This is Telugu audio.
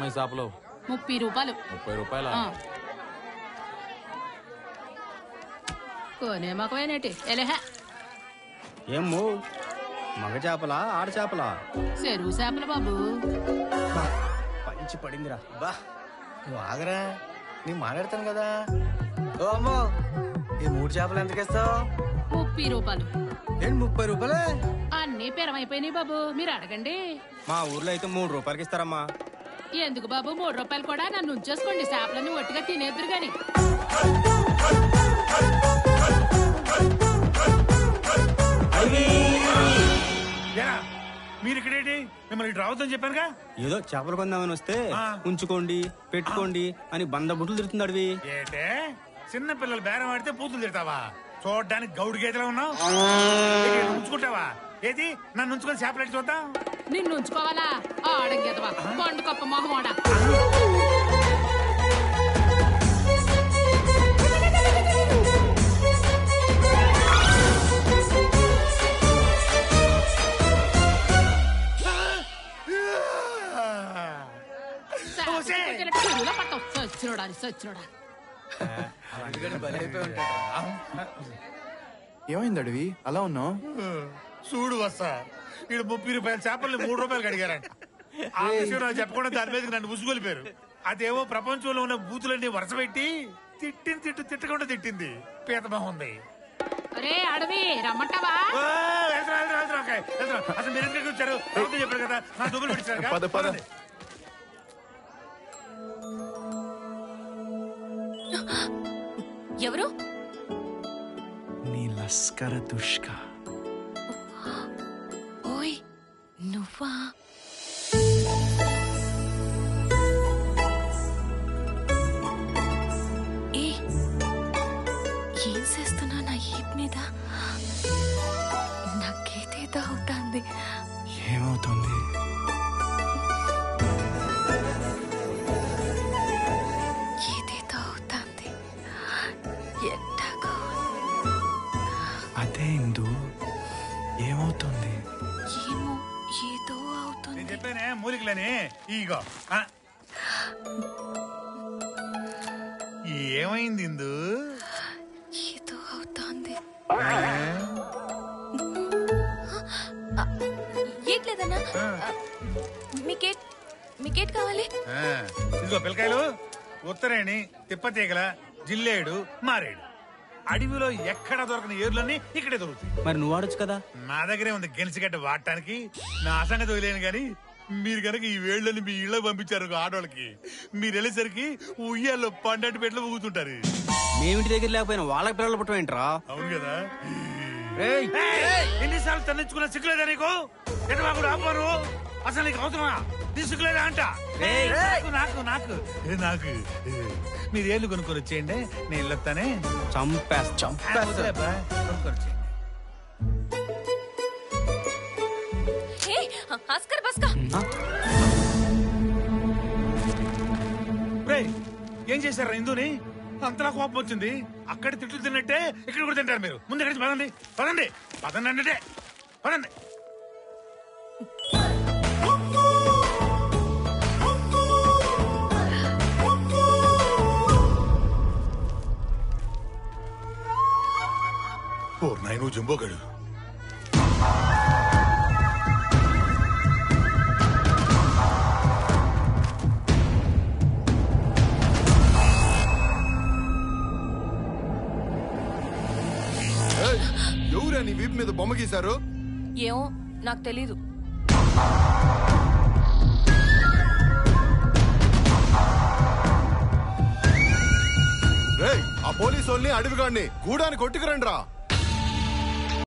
ఎంతమ్మాయి చేపలు? 30 రూపాయలు. 30 రూపాయల? కొనే మకమేనేటి ఎలేహ. ఏమో మగ చేపలా ఆడ చేపలా? చెరువు చేపలు బాబు. పంచి పడిందిరా. బా నువ్వు ఆగరా, నేను మాట్లాడతాను కదా. ఓ అమ్మో, ఈ 3 చేపలు ఎంతకిస్తావు? 30 రూపాయలు. ఏంటి 30 రూపాయలే? అన్నీ పెరమైపోయినాయి బాబు, మీరు అడగండి. మా ఊర్లో అయితే 3 రూపాయలకి ఇస్తారమ్మా. ఎందుకు బాబు 3 రూపాయలు కూడా నన్ను ఉంచేసుకోండి, చేపలన్నీ ఒట్టిగా తినేద్దరు గాని. మీరు ఇక్కడేంటి? మిమ్మల్ని రావద్దని చెప్పానుగా. ఏదో చేపలు కొందామని వస్తే ఉంచుకోండి పెట్టుకోండి అని బంద బుట్లు తిరుగుతున్నాడు. ఏటే చిన్న పిల్లలు బేరం ఆడితే పూతులు తిడతావా? చూడడానికి గౌడు గేదెలా ఉన్నావు. ఉంచుకుంటావా? ఏది నన్ను ఉంచుకొని చేపలెట్టి చూద్దాం. నిన్ను ఉంచుకోవాలా? ఆడంగేదవా కొండ కప్ప మొహమోడ. ఏమైంది అడవి అలా ఉన్నావు? చూడు వస్తా, వీడు 30 రూపాయల చేపల్ని 3 రూపాయలు అడిగారంట. ఆ విషయం నాకు చెప్పకుండా దాని మీద నన్ను ముసుగొలిపారు. అదేవో ప్రపంచంలో ఉన్న బూతులన్నీ వరుస పెట్టి తిట్టకుండా తిట్టింది. పీతమా ఉంది. అరే అడవి రమ్మంటావా? అసలు మీరు ఎందుకు వచ్చారు? చెప్పారు కదా నా దుబ్బులు పెట్టారు. ఎవరు? నీ లస్కర దుష్క. ఓయ్ నువ్వా? ఏం చేస్తున్నా నా ఈప్ మీద? నాకేదేదో అవుతుంది. ఏమవుతుంది? ఏదేదో అవుతుంది. ఎట్టాగో అదే ఇందు, ఏమవుతుంది? ఏమో ఏదో అవుతుంది. నేను చెప్పానే మూలికలని. ఈగో ఏమైంది ఇందు? ఏదో అవుతుంది. ఏట్లేదన్నా, మీకేట్ కావాలి? ఇదిగో పిల్లకాయలు, ఉత్తరేణి, తిప్పతీగల, జిల్లేడు, మారేడు. అడవిలో ఎక్కడ దొరకని ఏర్లన్నీ ఇక్కడే దొరుకుతాయి. మరి నువ్వు వాడొచ్చు కదా. నా దగ్గరే ఉంది గెలిచిగడ్డ వాడటానికి. నా సంగతి వదిలేను గాని మీరు కనుక ఈ వేళ్ళని మీ ఇళ్ళకి పంపించారు ఆడవాళ్ళకి, మీరు వెళ్ళేసరికి ఉయ్యాల్లో పండటి పెట్లు ఊగుతుంటారు. మేమింటి దగ్గర లేకపోయినా వాళ్ళకి పిల్లలు పుట్టమేంట్రా? అవును కదా. ఎన్నిసార్లు తన్నించుకున్నా సిగ్గులేదా నీకు? ఎటువాకుడు ఆపారు. అసలు నీకు అవసరమా? నీ సిగ్గులేదా అంట. నాకు నాకు నాకు మీరు ఏళ్ళు కొనుక్కొని వచ్చేయండి, నేను వెళ్ళొస్తానే. చంపేస్తా. ఏం చేశారా ఇందుని? అంతలా కోపం వచ్చింది. అక్కడ తిట్లు తిన్నట్టే ఇక్కడ కూడా తింటారు మీరు. ముందు ఎక్కడి పదండి పదండి పదండి అంటే పదండి. ఓ నాయను జంబోగాడు. ఎవరా నీ వీపు మీద బొమ్మ గీశారు? ఏమో నాకు తెలీదు. రేయ్, ఆ పోలీసు వాళ్ళని అడవిగాడిని గూడానికి కొట్టుకురండి రా.